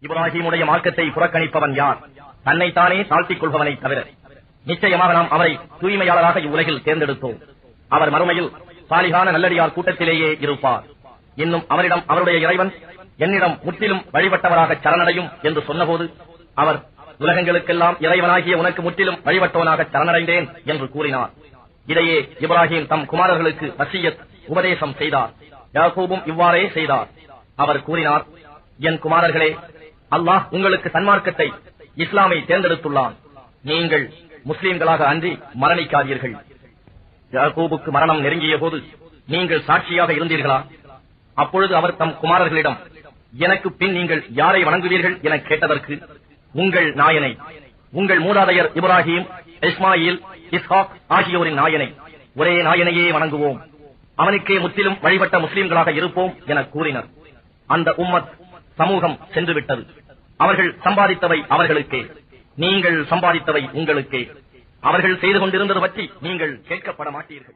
இப்ராஹிமுடைய மார்க்கத்தை புறக்கணிப்பவன் யார்? தன்னைத்தானே தாழ்த்திக் கொள்பவனை தவிர. நிச்சயமாக நாம் அவரை தூய்மையாளராக இவ்வுலகில் தேர்ந்தெடுத்தோம். அவர் மறுமையில் சாலிகான நல்லடியார் கூட்டத்திலேயே இருப்பார். இன்னும் அவரிடம் அவருடைய இறைவன் என்னிடம் முற்றிலும் வழிபட்டவராக சரணடையும் என்று சொன்னபோது அவர் உலகங்களுக்கெல்லாம் இறைவனாகிய உனக்கு முற்றிலும் வழிபட்டவனாக சரணடைந்தேன் என்று கூறினார். இதையே இப்ராஹிம் தம் குமாரர்களுக்கு வசியத் உபதேசம் செய்தார். யாக்கூபும் இவ்வாறே செய்தார். அவர் கூறினார், என் குமாரர்களே, அல்லாஹ் உங்களுக்கு சன்மார்க்கத்தை இஸ்லாமை தேர்ந்தெடுத்துள்ளான். நீங்கள் முஸ்லிம்களாக அன்றி மரணிக்காதீர்கள். யாக்கூபுக்கு மரணம் நெருங்கிய போது நீங்கள் சாட்சியாக இருந்தீர்களா? அப்பொழுது அவர் தம் குமாரர்களிடம், எனக்கு பின் நீங்கள் யாரை வணங்குவீர்கள் என கேட்டதற்கு, உங்கள் நாயனை, உங்கள் மூதாதையர் இப்ராஹிம், இஸ்மாயில், இஸ்ஹாக் ஆகியோரின் நாயனை, ஒரே நாயனையே வணங்குவோம், அவனுக்கே முற்றிலும் வழிபட்ட முஸ்லிம்களாக இருப்போம் என கூறினர். அந்த உம்மத் சமூகம் சென்றுவிட்டது. அவர்கள் சம்பாதித்தவை அவர்களுக்கே, நீங்கள் சம்பாதித்தவை உங்களுக்கே. அவர்கள் செய்து கொண்டிருந்தது பற்றி நீங்கள் கேட்கப்பட மாட்டீர்கள்.